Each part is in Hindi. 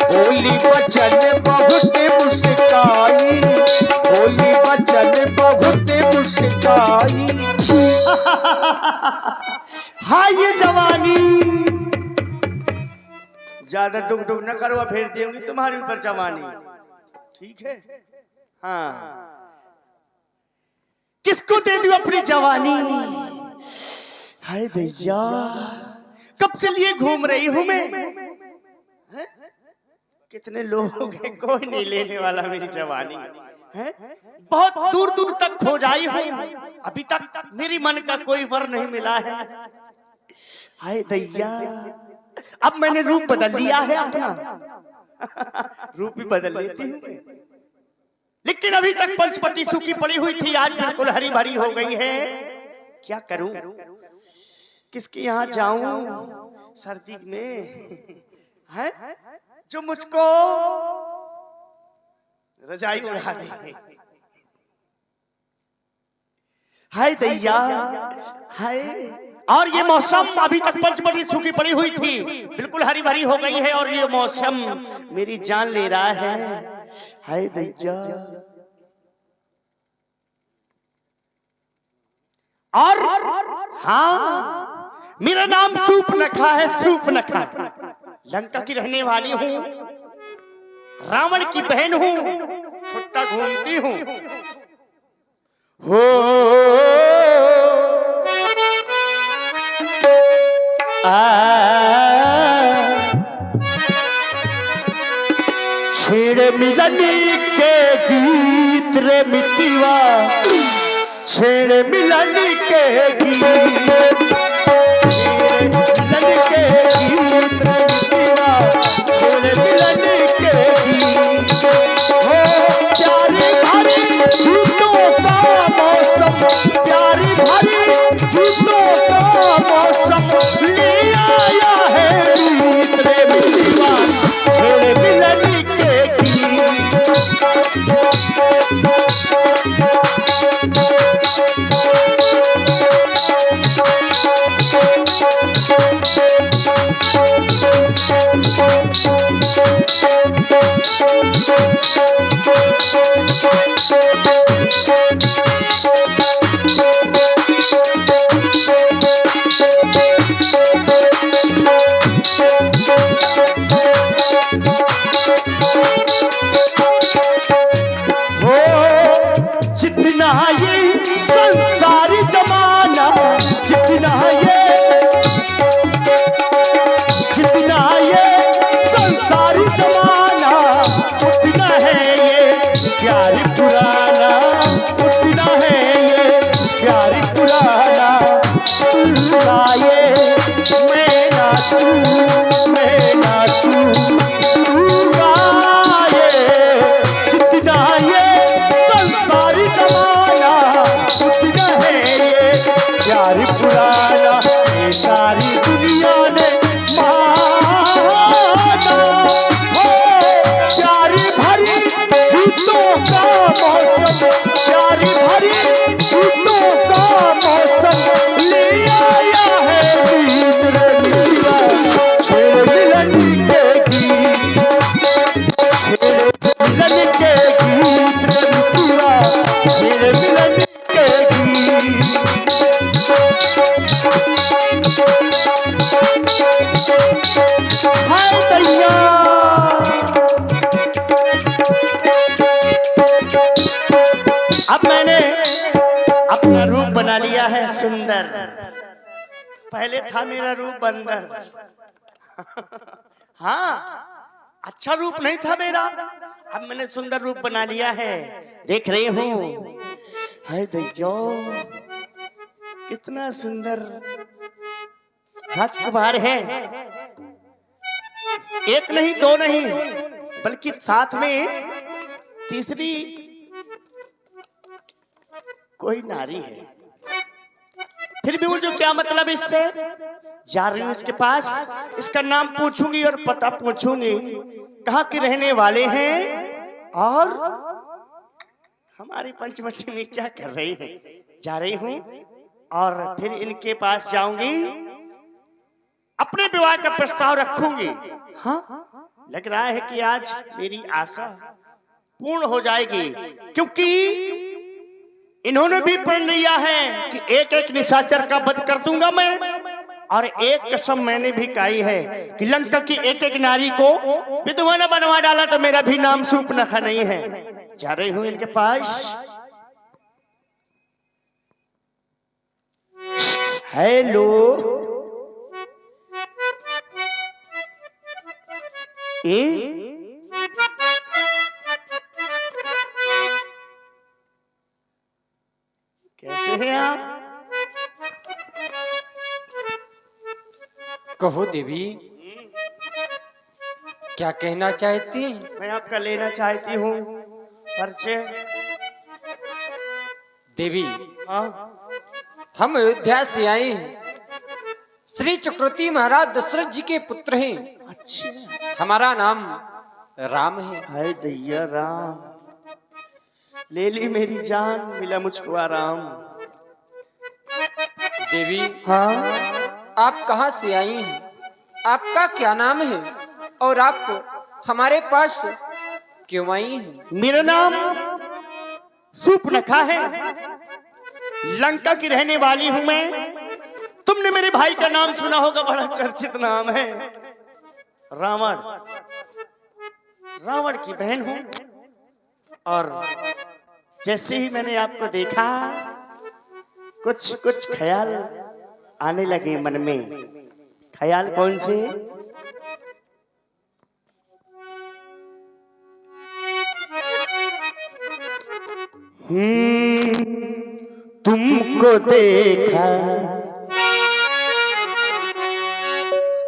बोली बचन बहुत मुस्काई, बोली बचन बहुत मुस्काई। हाँ ये जवानी। ज्यादा डुक डुक न करो, फेर देंगी तुम्हारे ऊपर जवानी। ठीक है। हाँ किसको दे दूं अपनी जवानी? हाय दैया, कब से लिए घूम रही हूं मैं। है? कितने लोग हैं, कोई नहीं लेने वाला मेरी जवानी है। बहुत दूर दूर तक खोजाई हूं, अभी तक मेरी मन का कोई वर नहीं मिला है। हाय दैया, अब मैंने रूप बदल लिया है अपना। रूप भी बदल लेती हूँ मैं, लेकिन अभी तक पंचवटी सूखी पड़ी हुई थी, आज बिल्कुल हरी भरी हो गई है। क्या करूं, किसके यहाँ जाऊं सर्दी में है जो मुझको रजाई उड़ा दे। हाय दैया हाय। और ये मौसम अभी तक पंचवटी सूखी पड़ी हुई थी, बिल्कुल हरी भरी हो गई है, और ये मौसम मेरी जान ले रहा है। हाय दैया। और हाँ, मेरा नाम सूपनखा है, सूपनखा। लंका की रहने वाली हूँ, रावण की बहन हूँ, छुट्टा घूमती हूँ। हो छेड़ मिलन के गीत रे मितिवा, छेड़ मिलन के गीत, मिलन के गीत रे मितिवा, छेड़ मिलन के गीत। हो प्यारी भरी गीतों का मौसम, प्यारी भरी गीतों का मौसम, ले आया है गीत रे मितिवा, छेड़ मिलन के गीत। जितना ये संसारी जमाना, जितना ये संसारी जमाना, उतना है ये प्यार पुराना, उतना है ये प्यार पुराना। तू गाए मैं नाचूं, मैं नाचूं, तू गाए। जितना ये संसारी जमाना, उतना है ये प्यार पुराना। ये सारी दुनिया ने माना हो, प्यारी भरी गीतों का मौसम, प्यारी भरी गीतों का मौसम, ले आया है गीत रे मितिवा, छेड़ मिलन के गीत, छेड़ मिलन के गीत रे मितिवा, छेड़ मिलन के गीत। हाय दैया। अब मैंने अपना रूप बना लिया है सुंदर, पहले था मेरा रूप बंदर। हाँ अच्छा रूप नहीं था मेरा, अब मैंने सुंदर रूप बना लिया है, देख रही हूँ। हाय दैया, कितना सुंदर राजकुमार है। एक नहीं दो नहीं, बल्कि साथ में तीसरी कोई नारी है। फिर भी मुझे क्या मतलब इससे, जा रही हूं इसके पास, इसका नाम पूछूंगी और पता पूछूंगी, कहाँ के रहने वाले हैं और हमारी पंचवटी में क्या कर रही है। जा रही हूं और फिर इनके पास जाऊंगी, अपने विवाह का प्रस्ताव रखूंगी। हाँ लग रहा है कि आज मेरी आशा पूर्ण हो जाएगी, क्योंकि इन्होंने भी प्रण लिया है कि एक एक निशाचर का वध कर दूंगा मैं, और एक कसम मैंने भी खाई है कि लंका की एक एक नारी को विधवा न बनवा डाला तो मेरा भी नाम सूर्पनखा नहीं है। जा रही हूं इनके पास। हेलो, कैसे हैं आप? कहो देवी, क्या कहना चाहती हैं? मैं आपका लेना चाहती हूँ परिचय। देवी, हाँ, हम अयोध्या से आए हैं। श्री चक्रवर्ती महाराज दशरथ जी के पुत्र हैं। अच्छा, हमारा नाम राम है। हाय दैया राम, ले ली मेरी जान, मिला मुझको आराम। देवी, हाँ, आप कहाँ से आई हैं? आपका क्या नाम है और आप हमारे पास क्यों आई हैं? मेरा नाम सूर्पनखा है, लंका की रहने वाली हूं मैं। तुमने मेरे भाई का नाम सुना होगा, बड़ा चर्चित नाम है रावण। रावण की बहन हूं, और जैसे ही मैंने आपको देखा कुछ कुछ ख्याल आने लगे मन में। ख्याल कौन से? तुमको देखा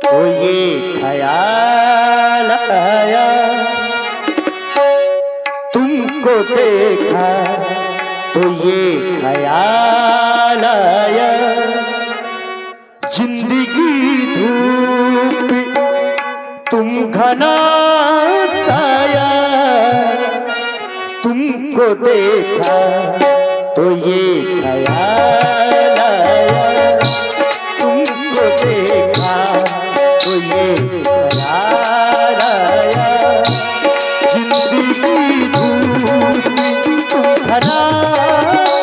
तो ये ख्याल आया, तुमको देखा तो ये ख्याल आया, जिंदगी धूप तुम घना साया, तुमको देखा तो ये ख्याल आया, तुमको देखा तो ये ख्याल आया, जिंदगी धूप तुम घना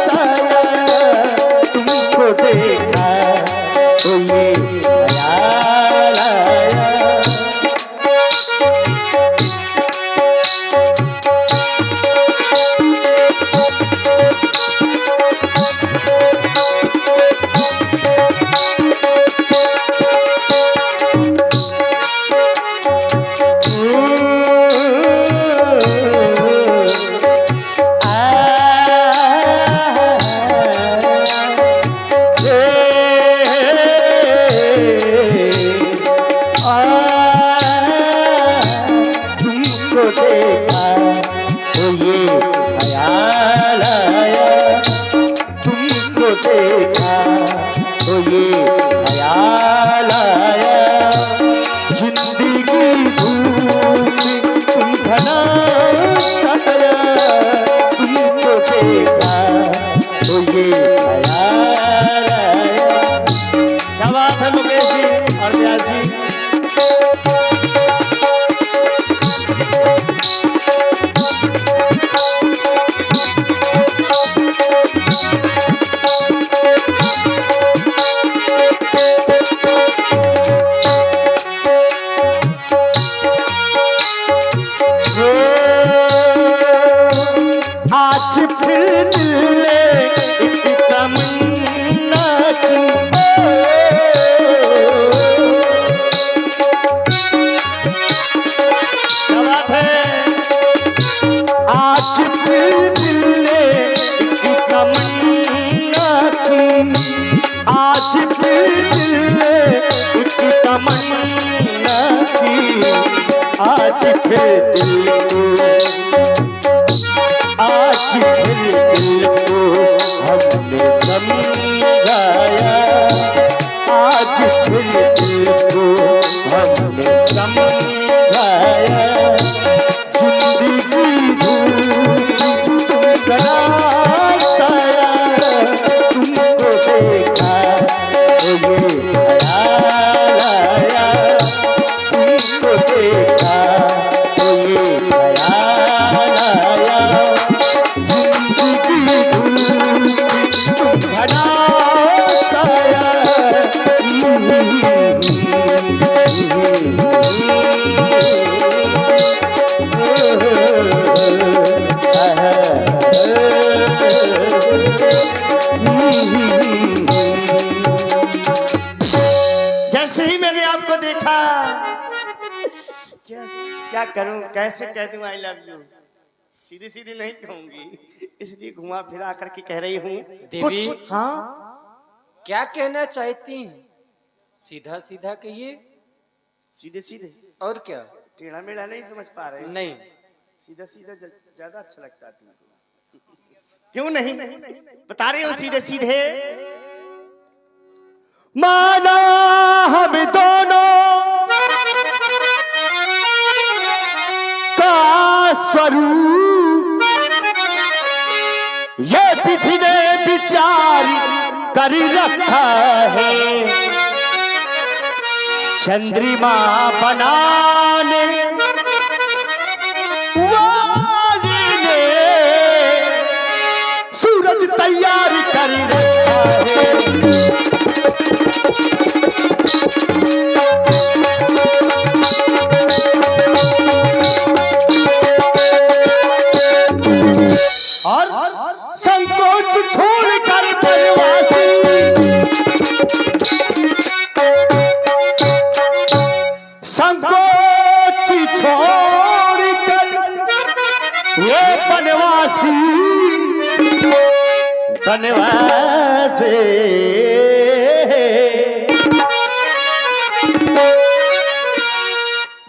साया, तुमको देखा तो ये ख्याल आया। देखा क्या करूं, कैसे कह दूं आई लव यू? सीधी सीधी नहीं कहूंगी, इसलिए घुमा फिरा करके कह रही हूँ देवी। कुछ। हाँ, क्या कहना चाहती हैं? सीधा सीधा कहिए। सीधे सीधे और क्या? टेढ़ा मेढ़ा नहीं समझ पा रहे? नहीं। सीधा सीधा ज्यादा अच्छा लगता है तुमको। क्यों नहीं बता रही हूँ सीधे सीधे। माना हम दोनों का स्वरूप ये विधि ने विचार कर रखा है, चंद्रमा बनाने वाले ने सूरज तैयार कर रखा है। और संकोच छोड़कर बनवासी संकोच छोड़कर ये बनवासी बनवासी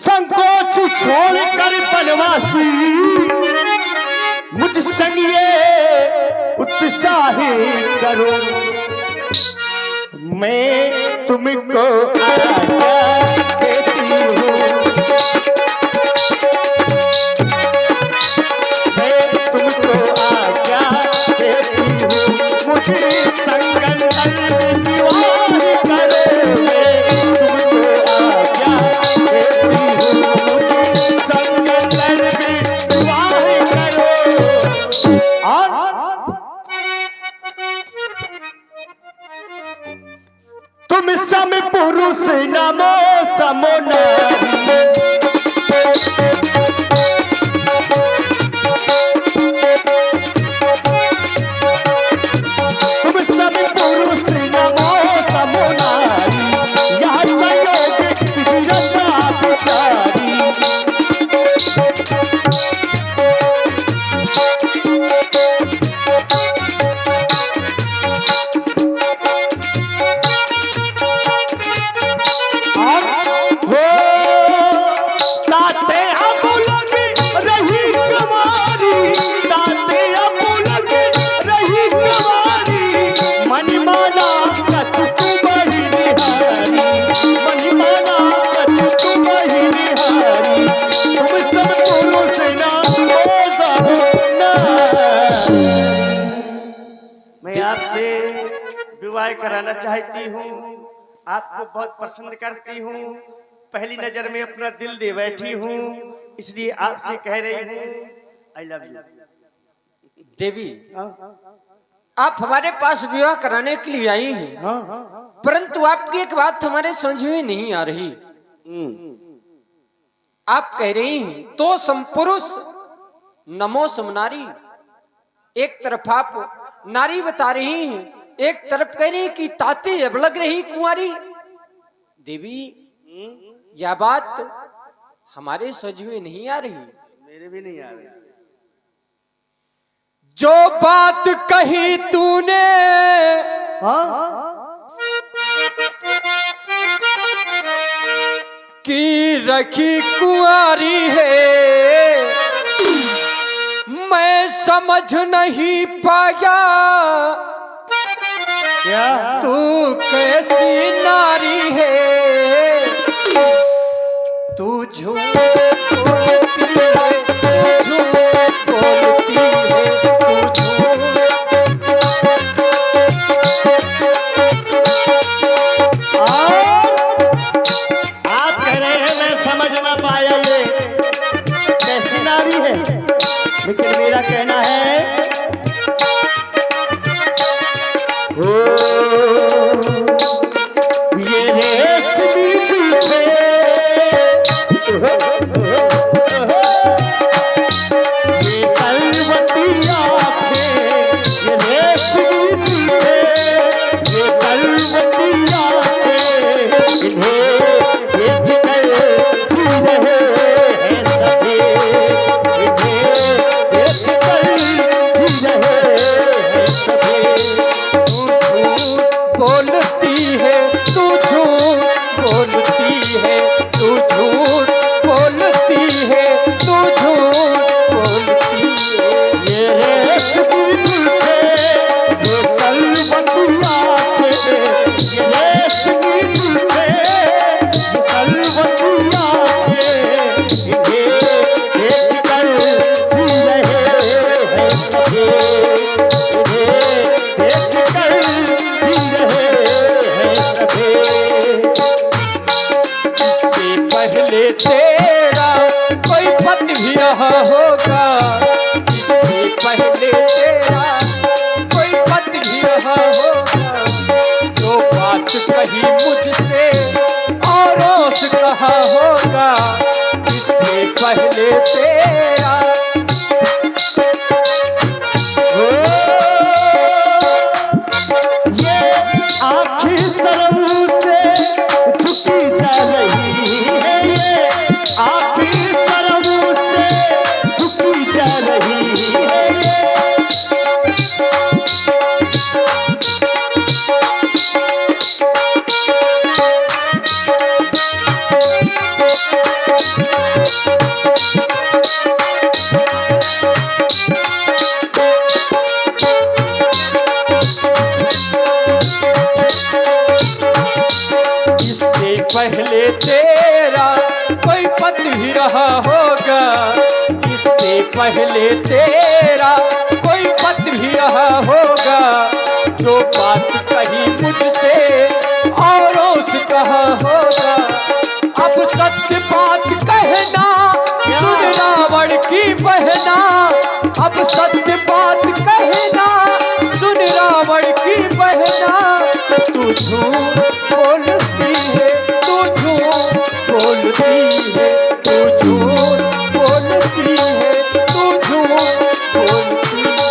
संकोच छोड़कर बनवासी मुझ संग ये उत्साहित करो, मैं तुमको आज्ञा देती हूँ, मैं तुमको आज्ञा देती हूँ, मुझे संगल विवाह करो, मैं तुमको आज्ञा देती हूँ, मुझे संगल विवाह करो। तुम सम पुरुष नमो समो नारी, तुम सम पुरुष नमो समो नारी, यहाँ संयोग रचा विचारी। विवाह कराना चाहती हूँ, आपको बहुत पसंद करती हूँ, पहली नजर में अपना दिल दे बैठी हूँ, इसलिए आपसे कह रही हूँ आई लव यू। देवी, आप हमारे पास विवाह कराने के लिए आई हैं, परंतु आपकी एक बात हमारे समझ में नहीं आ रही। आप कह रही हैं तो समपुरुष नमो समनारी, एक तरफ आप नारी बता रही हैं, एक तरफ कह रही हैं कि ताते अब लग रही कुंवारी। देवी, यह बात हमारे समझ में नहीं आ रही। मेरे भी नहीं आ रही। जो बात कही तूने कि रखी कुंवारी है, मैं समझ नहीं पाया क्या तू कैसी नारी है, तू झूठ बोलती है, तू झूठ बोलती है, तू झूठ। आप कह रहे हैं मैं समझ ना पाया ये कैसी नारी है, लेकिन मेरा कहना है ये रेशमी झूठे, ये सरवती आँखें, ये रेशमी झूठे, ये सरवती आँखें, इन्हें देख कर जी रहे रहा होगा, इससे पहले तेरा कोई पद भी रहा होगा। जो बात कही मुझसे औरों से कहा होगा, इससे पहले तेरा। ये आँखें शर्म से झुकी जा रही है, ये आँखें शर्म से झुकी जा रही है ये। इससे पहले तेरा कोई पद भी रहा होगा, इससे पहले तेरा कोई पद भी रहा होगा। जो बात कही मुझसे औरों से कहा होगा, अब सत्य बात कहना सुन रावण की बहना। अब सत्य बात कहना सुन रावण की बहना। तू झूठ बोलती है, तू झूठ बोलती है, तू झूठ बोलती है, तू झूठ बोलती है।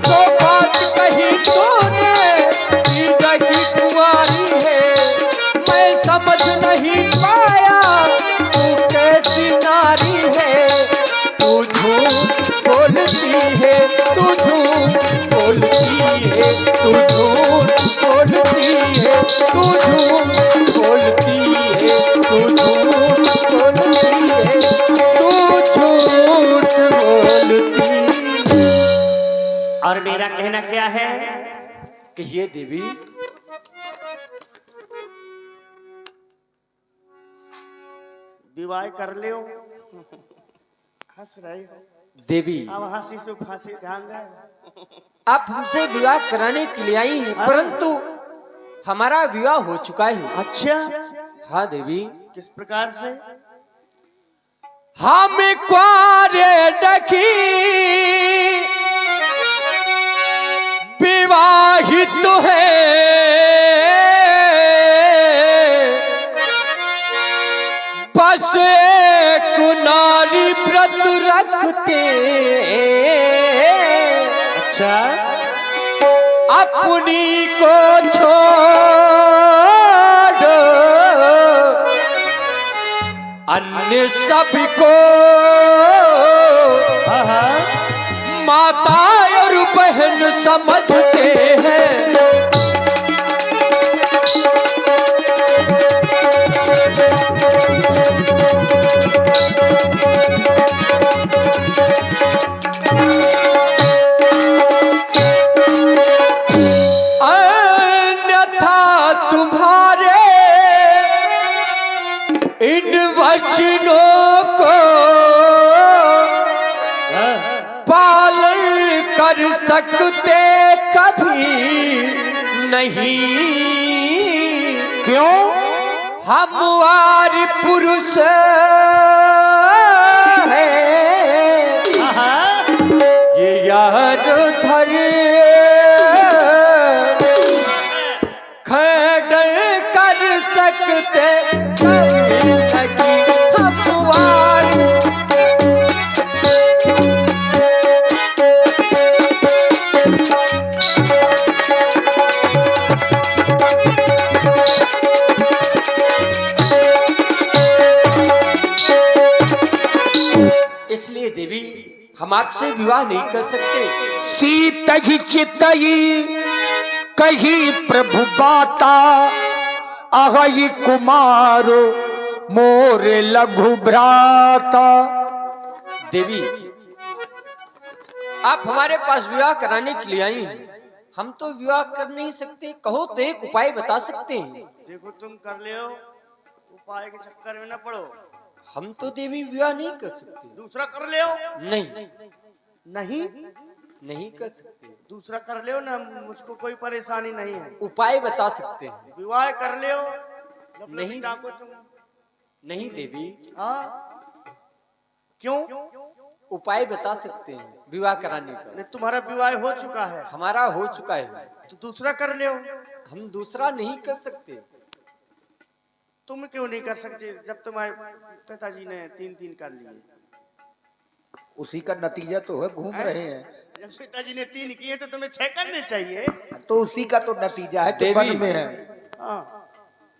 तो बात कही तूने कि रही कुंवारी है, मैं समझ नहीं पाया तू कैसी नारी है। तू झूठ बोलती है, तू झूठ बोलती है, तू झूठ बोलती है, तू झूठ बोलती है, तू झूठ बोलती है, तू झूठ बोलती है। और मेरा कहना क्या है? कहिए देवी। विवाह कर लियो। हंस रहे हो देवी, अब हंसी से फांसी, ध्यान दे। आप हमसे विवाह कराने के लिए आई हैं, परंतु हमारा विवाह हो चुका है। अच्छा, हाँ देवी। किस प्रकार से? हम क्वारे डकी विवाहित है, बस एक नारी व्रत रखते। अच्छा, अपनी को छोड़ अन्य सबको माता और बहन समझते हैं। अन्यथा तुम्हारे इन वचनों को पालन कर सकते कभी नहीं। क्यों? हम वारी पुरुष हैं, ये यार धर खंडन कर सकते कभी नहीं। हम वारी इसलिए देवी हम आपसे विवाह नहीं कर सकते। सीत ही चितई कही प्रभु बाता, अहई कुमार मोर लघु भ्राता। देवी, आप हमारे पास विवाह कराने के लिए आई हैं, हम तो विवाह कर नहीं सकते। कहो तो एक उपाय बता सकते हैं। देखो, तुम कर ले हो, उपाय के चक्कर में न पड़ो। हम तो देवी विवाह नहीं कर सकते। दूसरा कर ले हो। नहीं, नहीं, नहीं कर सकते। दूसरा कर ले हो ना, मुझको कोई परेशानी नहीं है। उपाय बता सकते हैं। विवाह कर ले हो, नहीं डाको तुम। नहीं देवी, हाँ क्यों? उपाय बता सकते हैं विवाह कराने का। नहीं, तुम्हारा विवाह हो चुका है हमारा हो चुका है, तो दूसरा कर ले। हम दूसरा नहीं कर सकते। तुम क्यों नहीं कर सकते जब तुम्हारे पिताजी ने 3 कर लिए? उसी का नतीजा तो है, घूम रहे हैं। जब पिताजी ने 3 किए तो तुम्हें 6 करने चाहिए। तो उसी का तो नतीजा है कि देवी। वन में है। हाँ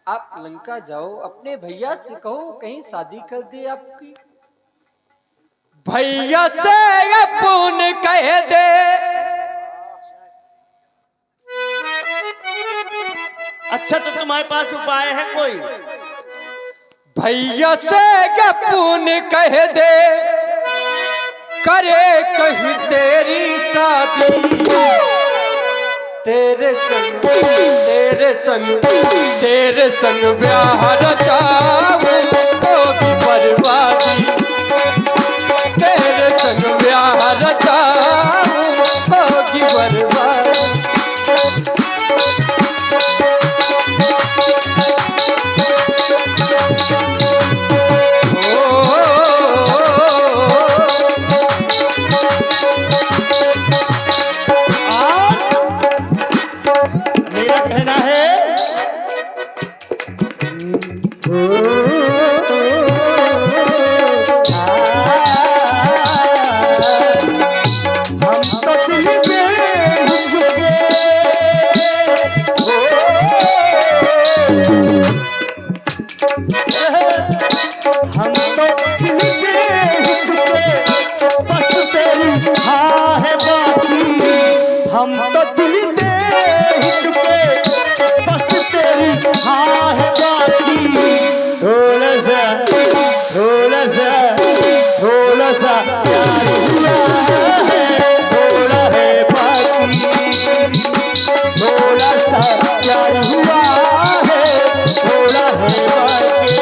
आप लंका जाओ, अपने भैया से कहो कहीं शादी कर दे आपकी। भैया से अपन कह दे, अच्छा तो तुम्हारे पास उपाय है कोई? भैया से अपन कह दे, करे कहीं तेरी शादी। तेरे संग ब्याह रचाऊं होगी बर्बादी। तेरे संग ब्याह रचाऊं होगी बर्बादी। मेरा कहना है हम तो दिल में झुके, हम तो दिल में झुके, बस तेरी हाँ है बाकी। हम तो दिल में झुके, बस तेरी हाँ है बाकी। थोड़ा सा प्यार हुआ है, थोड़ा है बाकी। थोड़ा सा प्यार हुआ है, थोड़ा है बाकी।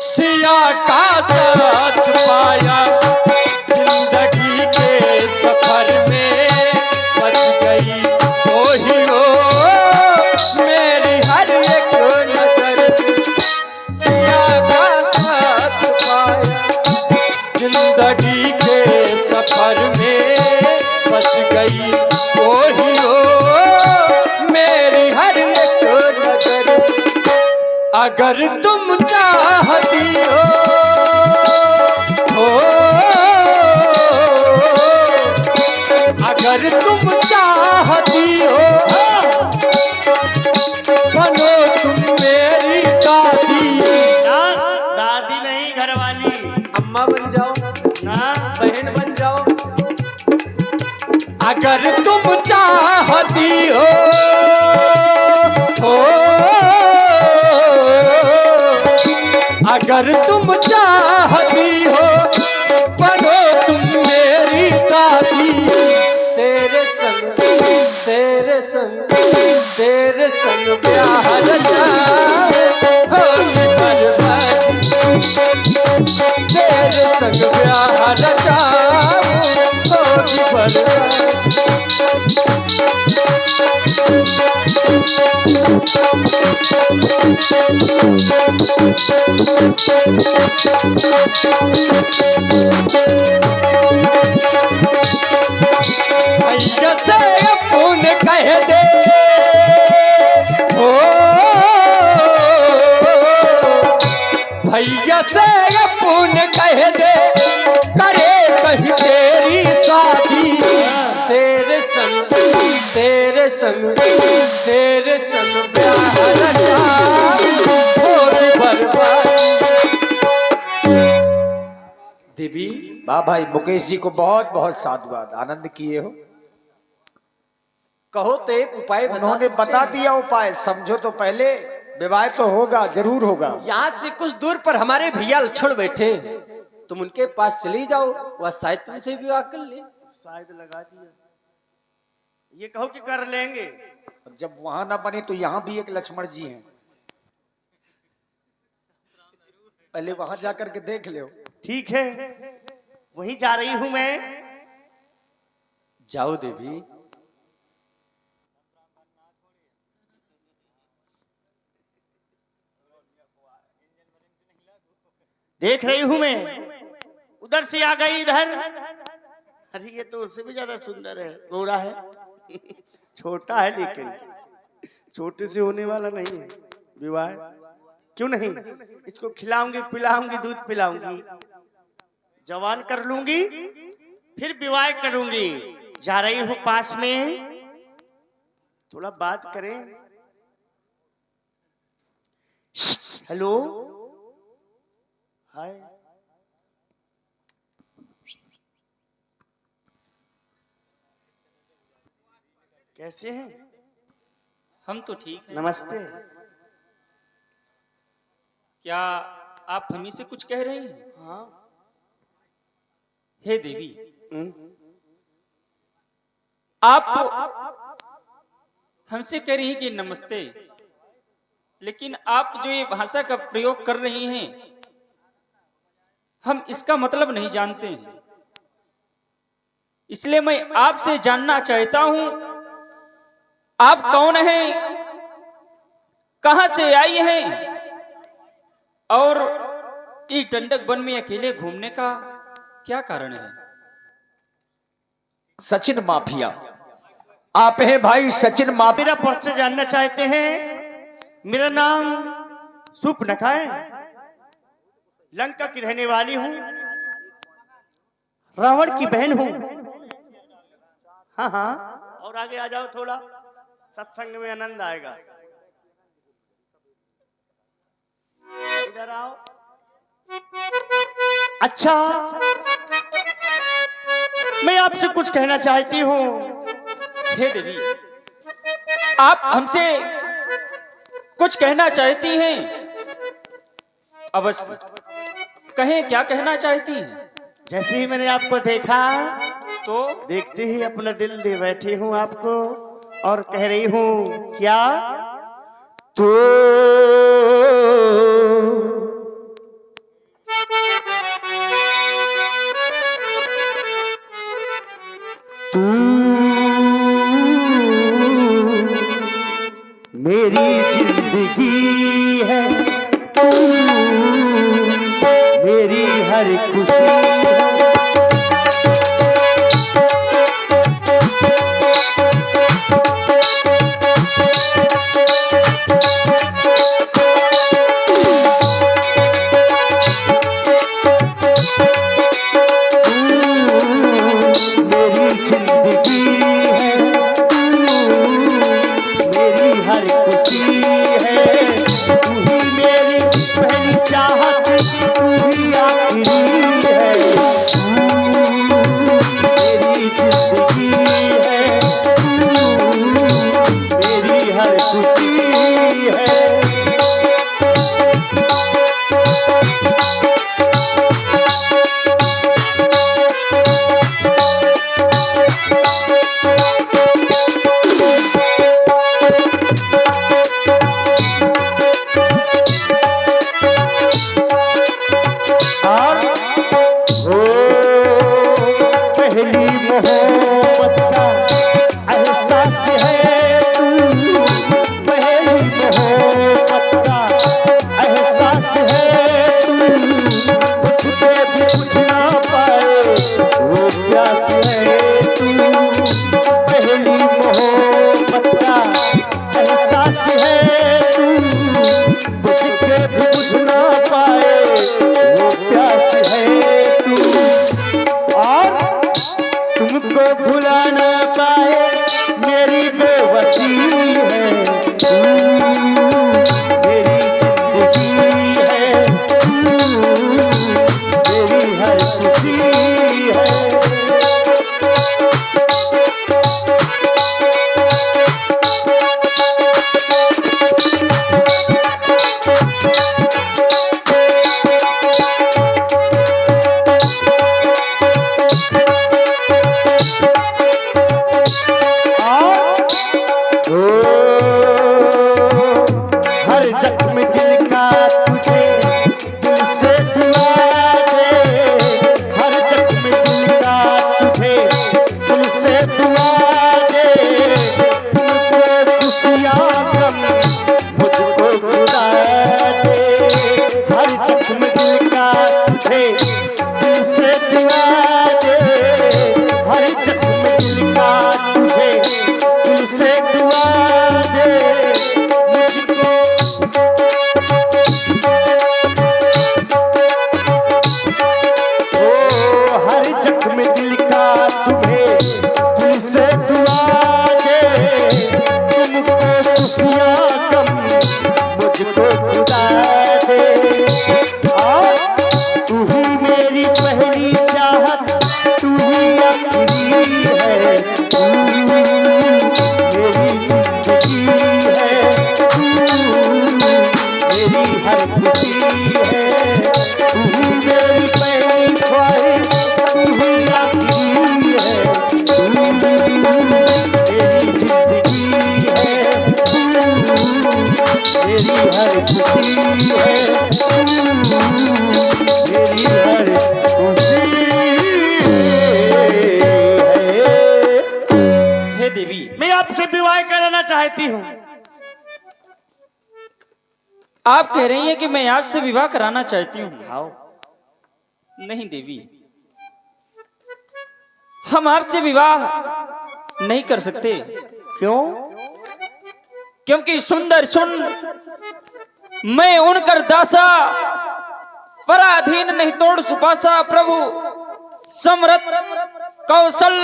सिया का साथ पाया जिंदगी के सफर में, बच गई वो ही हो मेरी हर एक नजर। सिया का साथ पाया जिंदगी के सफर में, बच गई वो ही हो मेरी हर एक नजर। अगर तुम चाहती हो, अगर तुम चाहती हो, बनो तुम मेरी दादी। दादी नहीं, घरवाली। अम्मा बन जाओ ना बहन बन जाओ। अगर तुम चाहती हो, अगर तुम चाहती हो, बनो तुम मेरी दादी। तेरे संग ब्याह रचाऊं होगी बर्बादी। तेरे संग ब्याह रचाऊं होगी बर्बादी। भैया से अपन कह दे, हो भैया से अपन कह दे, करे कहीं तेरी शादी। तेरे संग ब्याह रचाऊं होगी बर्बादी। देवी। वाह भाई, मुकेश जी को बहुत बहुत साधुवाद, आनंद किए हो। कहो तो एक उपाय उन्होंने बता दिया उपाय, समझो तो पहले। विवाह तो होगा, जरूर होगा। यहाँ से कुछ दूर पर हमारे भैया लक्ष्मण बैठे, तुम उनके पास चली जाओ, वह शायद तुमसे विवाह कर ले। शायद लगा दिया। ये कहो कि कर लेंगे। जब वहां ना बने तो यहाँ भी एक लक्ष्मण जी हैं, पहले वहां जाकर के देख लो। ठीक है, वहीं जा रही हूं मैं। जाओ देवी। देख रही हूं मैं, उधर से आ गई इधर। अरे ये तो उससे भी ज्यादा सुंदर है, गोरा है, छोटा है, लेकिन छोटे से होने वाला नहीं है। विवाह क्यों नहीं, इसको खिलाऊंगी पिलाऊंगी, दूध पिलाऊंगी, जवान कर लूंगी, फिर विवाह करूंगी। जा रही हूं पास में, थोड़ा बात करें। हेलो, हाय। कैसे हैं? हम तो ठीक हैं। नमस्ते। क्या आप हम ही से कुछ कह रही हैं? हाँ। हे देवी, आप आप हमसे कह रही हैं कि नमस्ते, लेकिन आप जो ये भाषा का प्रयोग कर रही हैं, हम इसका मतलब नहीं जानते हैं। इसलिए मैं आपसे जानना चाहता हूं, आप कौन हैं, कहां से आई हैं, और इस डंडक वन में अकेले घूमने का क्या कारण है? सचिन माफिया, आप हैं भाई सचिन माफिया। मेरा परिचय जानना चाहते हैं? मेरा नाम सुपनखा है, लंका की रहने वाली हूं, रावण की बहन हूं। हाँ हाँ, और आगे आ जाओ, थोड़ा सत्संग में आनंद आएगा। इधर आओ। अच्छा, मैं आपसे कुछ कहना चाहती हूँ। हे देवी, आप हमसे कुछ कहना चाहती हैं? अवश्य कहें, क्या कहना चाहती हैं? जैसे ही मैंने आपको देखा तो देखते ही अपना दिल दे बैठी हूँ आपको, और कह रही हूँ क्या तो तू मेरी जिंदगी है, तू मेरी हर खुशी है। तुमको भुला ना पाए मेरी मेरी जिंदगी है मेरी हर खुशी है मेरी हर खुशी है। हे देवी, मैं आपसे विवाह कराना चाहती हूँ। आप कह रही हैं कि मैं आपसे विवाह कराना चाहती हूँ। आओ। नहीं देवी, हम आपसे विवाह नहीं कर सकते। क्यों? क्योंकि सुंदर सुन मैं उनकर दासा, पराधीन नहीं तोड़ सुपासा। प्रभु समरथ कौशल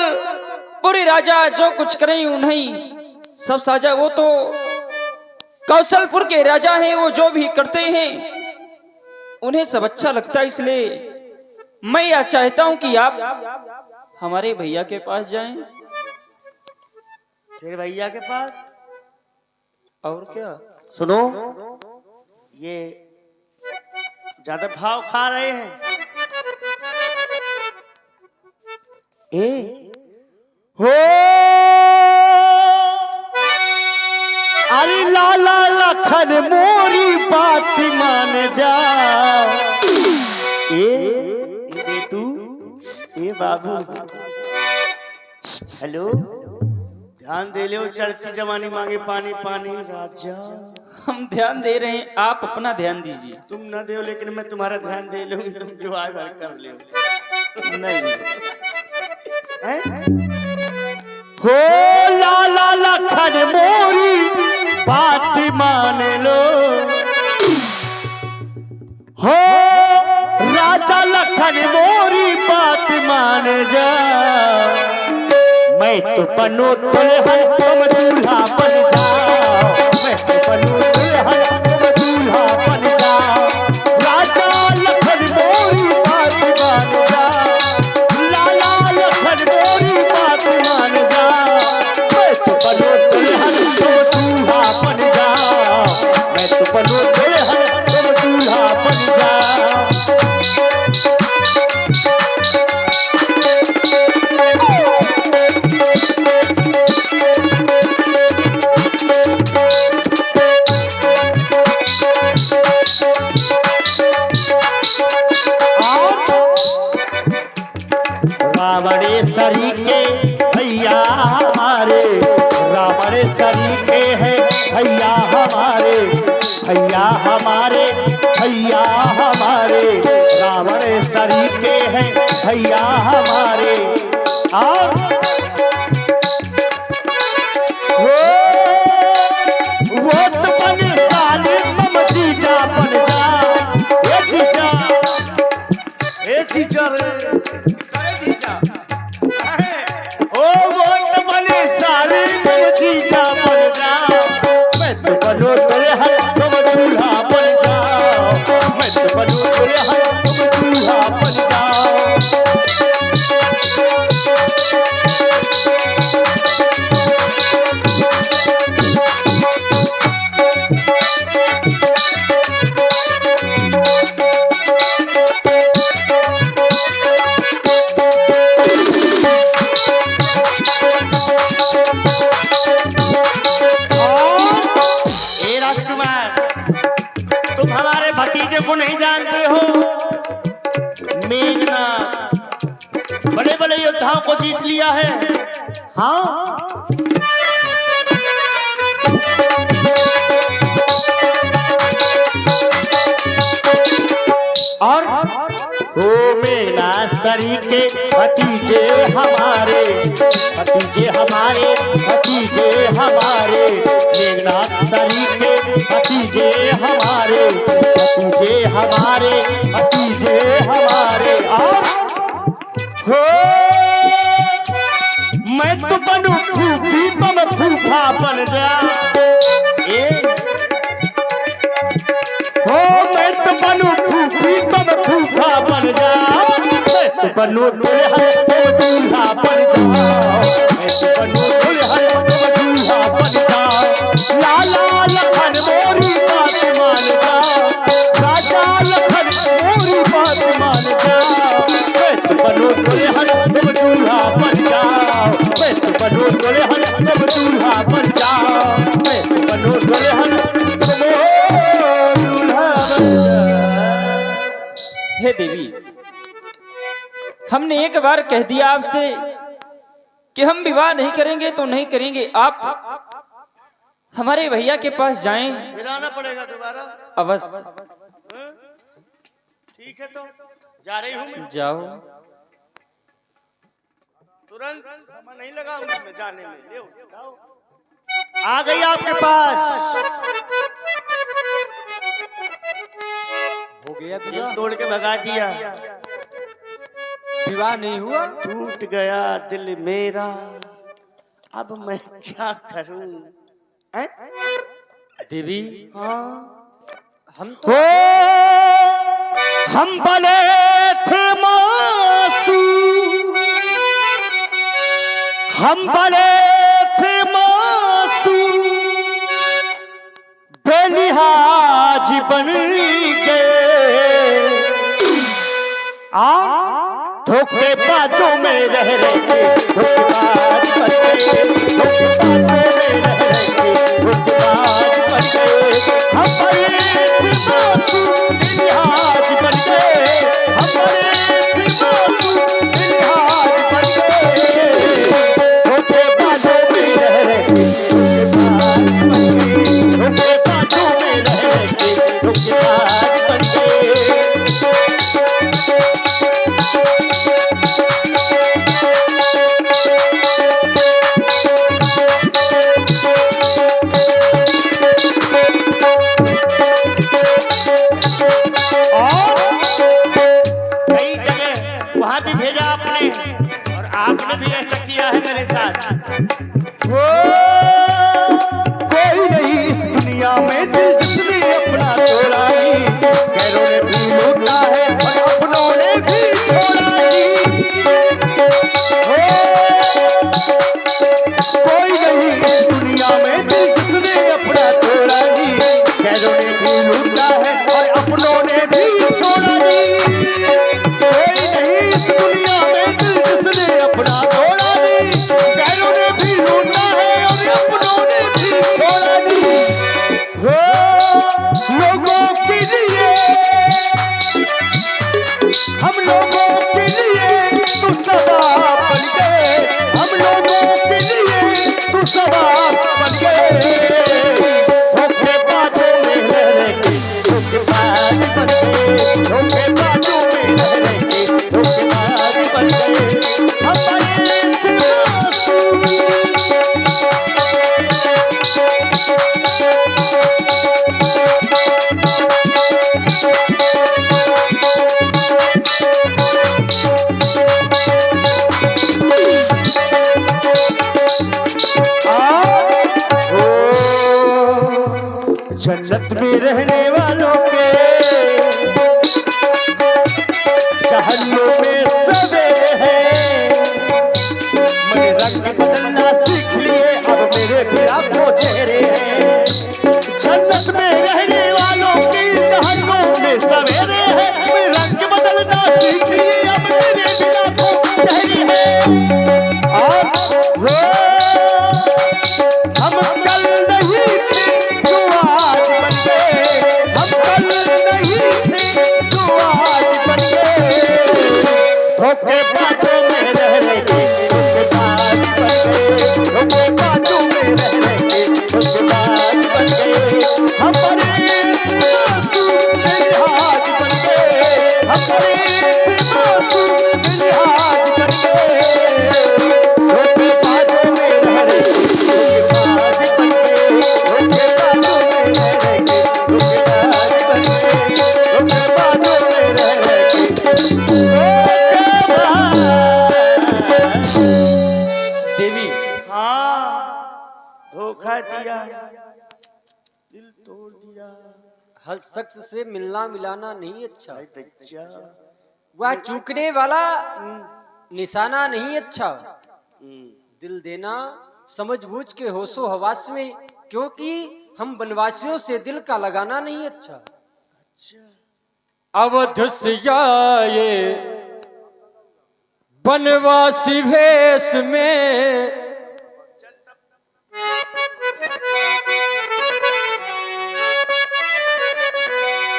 पुरी राजा जो कुछ करें उन्हें सब साजा। वो तो कौशलपुर के राजा हैं, वो जो भी करते हैं उन्हें सब अच्छा लगता है। इसलिए मैं यह चाहता हूं कि आप हमारे भैया के पास जाएं। फिर भैया के पास? और क्या? सुनो, ये ज्यादा भाव खा रहे हैं। हो अरे लाला लखन मोरी बात मान जा। बेटू, ए बाबू, हेलो, ध्यान दे लो। चढ़ती जवानी मांगे पानी पानी राजा। हम ध्यान दे रहे हैं, आप अपना ध्यान दीजिए। तुम न दो, लेकिन मैं तुम्हारा ध्यान दे लूंगी। तुम जो आए भर कर ले। नहीं, हो लाला लखन मोरी बात मान लो। हो राजा लखन मोरी बात मान जा। मैं तो बनो दुल्हन तुम दूल्हा बन जाओ। मैं तो बनो दुल्हन तुम दूल्हा बन जाओ। राजा लखन मोरी बात मान जा। लाला लखन मोरी बात मान जा। मैं तो बनो दुल्हन तुम दूल्हा बन जाओ। मैं तो बनो दुल्हन तुम दूल्हा बन जाओ। रावणेश्वरी के भैया हमारे, रावणेश्वरी के हैं भैया हमारे, भैया हमारे, भैया हमारे। रावणेश्वरी के हैं भैया हमारे। और वो तो बन साले तुम जीजा बन जा। ए जीजा, ए जीजा रे, अरे जीजा। ओ वो तो बने साले तुम जीजा बन जा। मैं तो बनो दुल्हन तुम दूल्हा बन जाओ। मैं तो बनो दुल्हन तुम दूल्हा बन जाओ। तुम हमारे भतीजे को नहीं जानते हो? मेघनाथ बड़े बड़े योद्धाओं को जीत लिया है। हाँ, और वो मेघनाथसरी के भतीजे हमारे, भतीजे हमारे, भतीजे हमारे। मेघनाथसरी के भतीजे हमारे, भतीजे हमारे, भतीजे हमारे। और हो मैं तो बनू फूफी तुम फूफा बन जा। हो मैं तो बनू फूफी तुम फूफा बन जा। मैं तो बनू दुल्हन तुम दूल्हा बन जाओ। मैं तो बनू दुल्हन तुम दूल्हा बन जाओ। लाला लखन मोरी बात मान जा। राजा लखन मोरी बात मान जा। मैं तो बनू दुल्हन तुम दूल्हा बन जाओ। मैं तो बनू बनो दुल्हन तुम दूल्हा बन जाओ, मैं तो बनो दुल्हन तुम दूल्हा बन जाओ। हे देवी, हमने एक बार कह दिया आपसे कि हम विवाह नहीं करेंगे तो नहीं करेंगे। आप हमारे भैया के पास जाएं। फिर आना पड़ेगा दोबारा। अवश्य। ठीक है, तो जा रही हूँ मैं। जाओ। तुरंत समय नहीं लगाऊंगा मैं जाने में। ले जाओ। आ गई आपके पास। हो गया दिल विवाह? तोड़ के भगा दिया। विवाह नहीं हुआ? टूट गया दिल मेरा, अब मैं क्या करूं? देवी, हाँ, हम तो हम बने थे मासूम, हम बने थे मासूम, बेलिहाज बन गए। धोखेबाजों में रह रहे धोखेबाज बन गए, धोखेबाजों में रह रहे धोखेबाज बन गए। हम बने थे मासूम, बेलिहाज बन गए, हम बने थे मासूम, बेलिहाज बन गए। धोखेबाजों में रह रहे धोखेबाज बन गए, धोखेबाजों में रह रहे धोखेबाज बन गए। आपने भी ऐसा किया है मेरे साथ। कोई नहीं इस दुनिया में दिल जिसने अपना तोड़ा नहीं, गैरों ने भी लूटा है और अपनों ने भी छोड़ा नहीं। कोई नहीं इस दुनिया में दिल जिसने अपना तोड़ा नहीं, गैरों ने भी लूटा है और अपनों ने भी छोड़ा नहीं। कोई नहीं इस दुनिया में दिल जिसने अपना तोड़ा नहीं, गैरों ने भी लूटा है और अपनों ने भी छोड़ा नहीं। लोगों के लिए, हम लोगों के लिए तू सदा बन गए, हम लोगों के लिए तू सदा बन गए। धोखेबाजों में रह रहे धोखेबाज बन गए, धोखेबाजों में रह रहे धोखेबाज बन गए। हम बने थे मासूम, जन्नत में रहने वालों के जहन्नुम में सवेरे हैं। मैंने रंग बदलना सीख लिए, अब मेरे भी आंखों चेहरे हैं। जन्नत में रहने वालों की जहन्नुम में सवेरे हैं। मैंने रंग बदलना सीख लिए, अब मेरे भी आंखों चेहरे हैं। और हम कल नहीं थे जो आज बन गए, हम कल नहीं थे जो आज बन गए। धोखेबाजों में रह रहे धोखेबाज बन गए, धोखेबाजों में रह रहे धोखेबाज बन गए। हम बने थे मासूम, बेलिहाज बन गए, हम बने थे मासूम, बेलिहाज बन गए। धोखेबाजों में रह रहे धोखेबाज बन गए, धोखेबाजों में रह रहे धोखेबाज बन गए, धोखेबाजों में रह रहे धोखेबाज। देवी, हाँ, धोखा दिया, दिल तोड़ दिया। हर शख्स से मिलना मिलाना नहीं अच्छा, भाई दज्जा। वह चूकने वाला निशाना नहीं अच्छा। दिल देना समझबूझ के होशो हवास में, क्योंकि हम वनवासियों से दिल का लगाना नहीं अच्छा। अवध से आए वनवासी भेष में,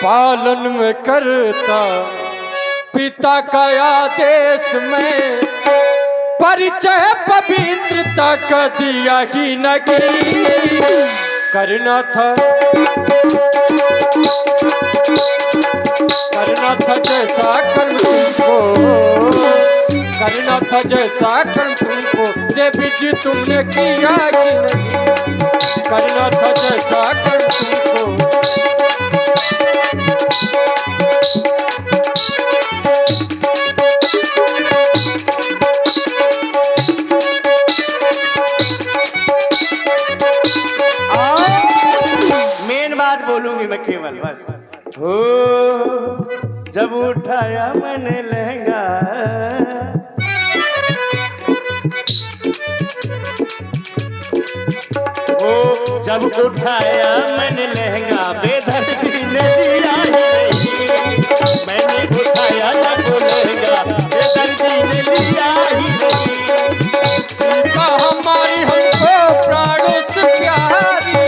पालन में करता पिता का आदेश में, परिचय पवित्रता का दिया ही नहीं। करना था जैसा कर्म तुमको, करना था जैसा कर्म तुमको, देवी जी तुमने किया कि नहीं। करना था जैसा कर्म तुमको। मेन बात बोलूंगी मैं केवल बस। हो जब उठाया मैंने लहंगा, ओ जब उठाया मैंने लहंगा, बेदर्दी ने दिया ही नहीं। मैंने उठाया जब लहंगा, बेदर्दी ने दिया ही नहीं। सीता हमारी हमको प्राणों से प्यारी,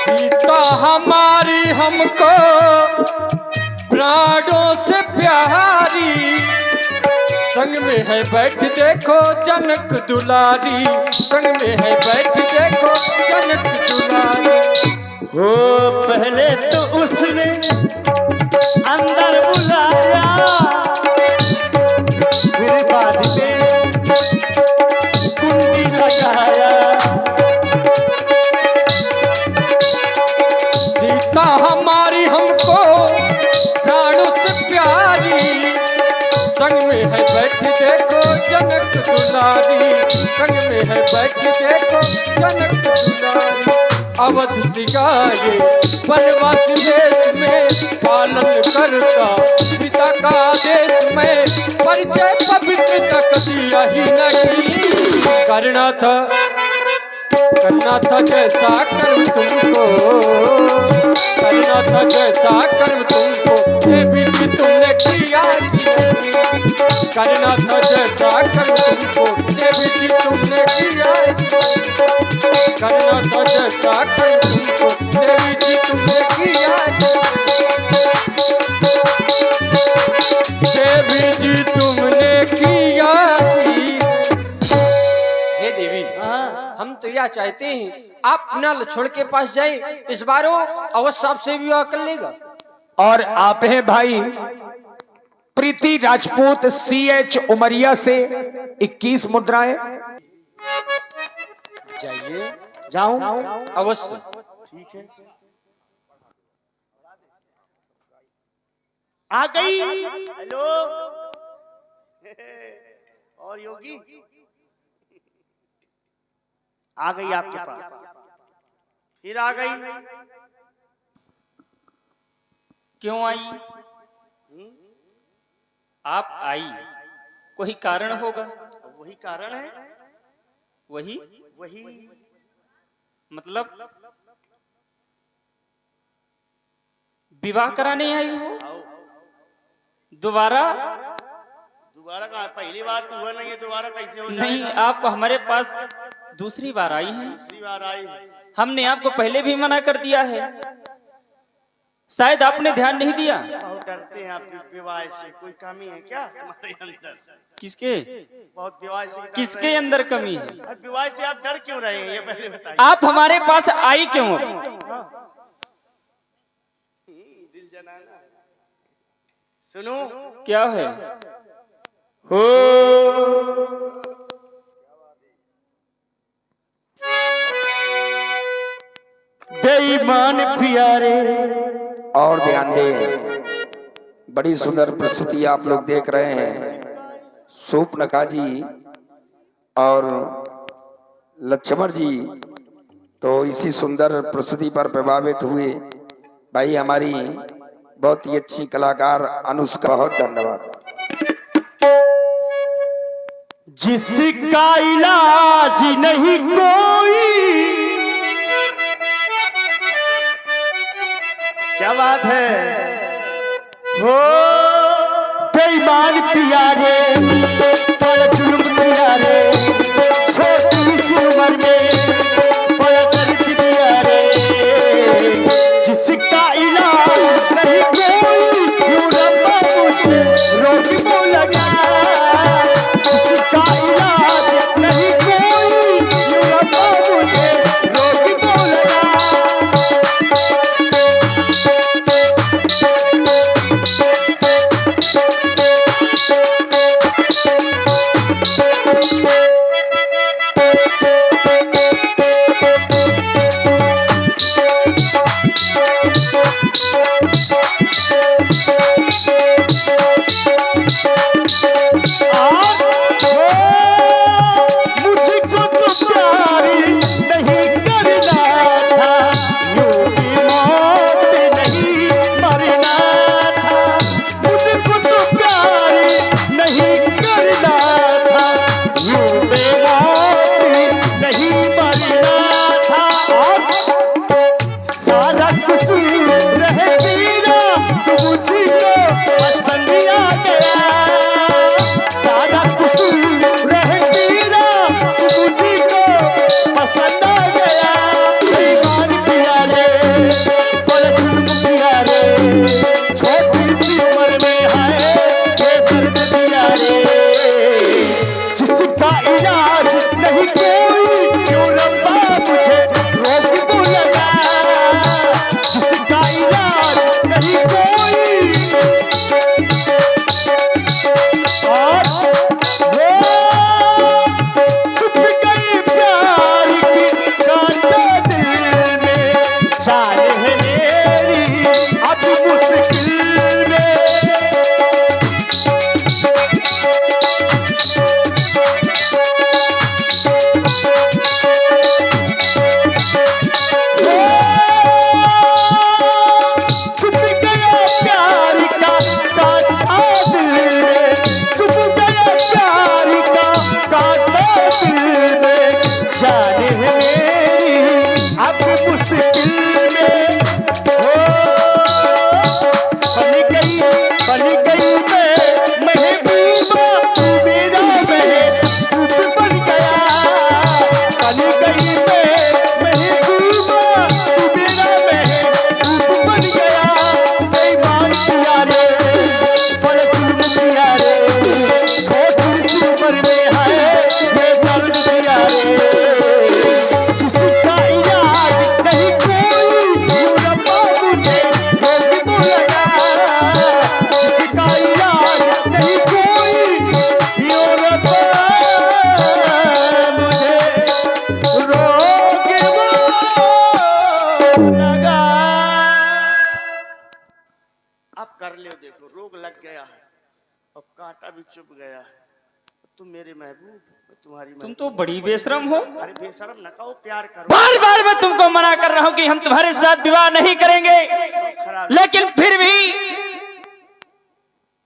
सीता हमारी हमको प्राणों से प्यारी। संग में है बैठ देखो जनक दुलारी, संग में है बैठ देखो जनक दुलारी। हो पहले तो उसने अंदर बुलाया, फिर बाद में कुंडी लगाया। सीता हमारी हमको प्राणों से प्यारी, संग में है बैठ देखो जनक दुलारी, संग में है बैठ देखो जनक दुलारी। अवध सिगाए वनवास देश में, पालन करता पिता का आदेश में, परिचय पवित्रता का दिया ही नहीं। करना था जैसा कर्म तुमको, करना था जैसा कर्म तुमको, देवी जी तुमने किया कि नहीं। करना था जैसा कर्म तुमको, देवी जी तुमने किया कि नहीं। करना था जैसा कर्म तुमको, देवी जी तुमने किया कि नहीं। देवी जी तुमने किया कि। हे देवी, हम तो यह चाहते हैं आप अपना लछोड़ के पास जाए, इस बार वो अवश्य आपसे विवाह कर लेगा। और आप हैं भाई प्रीति राजपूत CH उमरिया से 21 मुद्राएं। जाइए, जाऊं? अवश्य। ठीक है। आ गई। हेलो। और योगी आ गई आपके पास, फिर आ गई। क्यों आई? आप आई, कोई कारण होगा। वही कारण है। वही वही मतलब विवाह कराने आई हो? दोबारा? दोबारा कहाँ? पहली बार तो हुआ नहीं है, दोबारा कैसे हो जाएगा? नहीं, आप हमारे पास दूसरी बार आई हैं। दूसरी बार आई। हमने आपको पहले भी मना कर दिया है, शायद आपने ध्यान नहीं दिया। बहुत डरते हैं आप विवाह से, कोई कमी है क्या तुम्हारे अंदर? किसके? बहुत विवाह से किसके अंदर कमी है? और विवाह से आप डर क्यों रहे हैं, ये पहले बताइए। आप हमारे पास आई क्यों? दिल जनाना। सुनो क्या है? हो बेईमान प्यारे। और ध्यान दें, बड़ी सुंदर प्रस्तुति आप लोग देख रहे हैं। सूपनका जी और लक्ष्मण जी तो इसी सुंदर प्रस्तुति पर प्रभावित हुए। भाई हमारी बहुत ही अच्छी कलाकार अनुष्का, बहुत धन्यवाद। जिसका इलाज नहीं कोई, क्या बात है। हो बेईमान पिया रे बड़ा जुल्म किया रे, छोटी सी उम्र में बड़ा दर्द दिया रे, जिसका इलाज नहीं कोई, यूं रब्बा मुझे रोग को लगा, जिसका इलाज नहीं कोई, यूं रब्बा मुझे रोग को लगा। मुझको तो प्यारी नहीं करना था, यूं भी मौत नहीं मरना था, मुझको तो प्यारी नहीं करना था, यूं भी मौत नहीं मरना था। सारा कसूर रहे तेरा तो मुझको पसंद आ गया, सारा कसूर रहे तेरा तो मुझको पसंद आ गया। बेईमान किया रे बड़ा जुल्म किया रे, छोटी सी उम्र में है बेदर्द दिया रे, जिसका इलाज नहीं कोई, क्यों रब्बा मुझे रोग को लगा, जिसका इलाज नहीं कोई। और वो छुप गई प्यार की कांटा दिल में, जान है मेरी अब मुश्किल में। छुप गया प्यार का कांटा दिल में, छुप गया प्यार का कांटा दिल में, जान है मेरी अब मुश्किल में। हो बन गई मैं महबूबा, तू मेरा महबूब बन गया, बन गई मैं महबूबा, तू मेरा महबूब बन गया। बेईमान किया रे बड़ा जुल्म किया रे, छोटी सी उम्र में है बेदर्द दिया रे, जिसका इलाज नहीं कोई, यूं रब्बा मुझे रोग को लगा, जिसका इलाज नहीं कोई, यूं रब्बा मुझे रोग को लगा। अब कर ले, देखो रोग लग गया है और कांटा भी चुभ गया है, तुम मेरे महबूब, तुम्हारी तुम महबूब। तो बड़ी बेशरम हो। अरे बेशरम न कहो, प्यार करो। बार बार मैं तुमको मना कर रहा हूं कि हम तुम्हारे साथ विवाह नहीं करेंगे, लेकिन फिर भी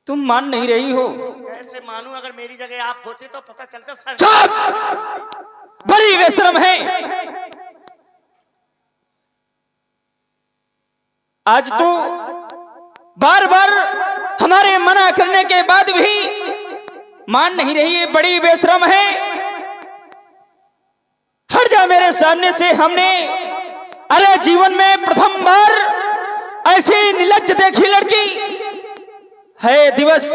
तुम मान नहीं रही हो। कैसे मानूं, अगर मेरी जगह आप होते तो पता चलता सर। चुप, बड़ी बेशरम है। आज तो बार बार हमारे मना करने के बाद भी मान नहीं रही है, बड़ी बेशरम है। हट जा मेरे सामने से। हमने अरे जीवन में प्रथम बार ऐसी निर्लज्ज देखी लड़की है। दिवस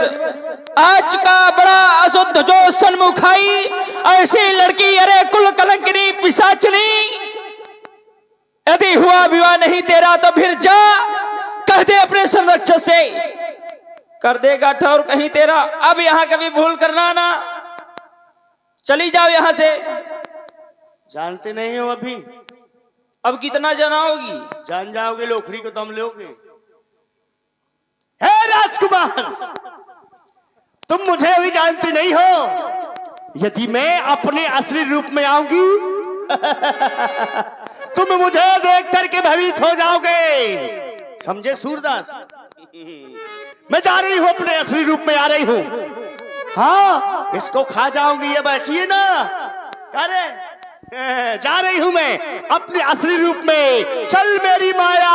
आज का बड़ा अशुद्ध जो सन्मुख आई, ऐसी लड़की अरे कुल कलंकिनी पिशाचनी। यदि हुआ विवाह नहीं तेरा तो फिर जा कह दे अपने संरक्षक से, कर देगा ठौर कहीं तेरा। अब यहाँ कभी भूल करना ना, चली जाओ यहाँ से। जानते नहीं हो अभी, अब कितना जनाओगी? जान जाओगे, लोखरी को दम लोगे। हे राजकुमार, तुम मुझे अभी जानते नहीं हो। यदि मैं अपने असली रूप में आऊंगी तुम मुझे देख करके भयभीत हो जाओगे, समझे सूरदास? मैं जा रही हूं, अपने असली रूप में आ रही हूं। हाँ, इसको खा जाऊंगी। ये बैठी है ना, करे जा रही हूं मैं अपने असली रूप में। चल मेरी माया।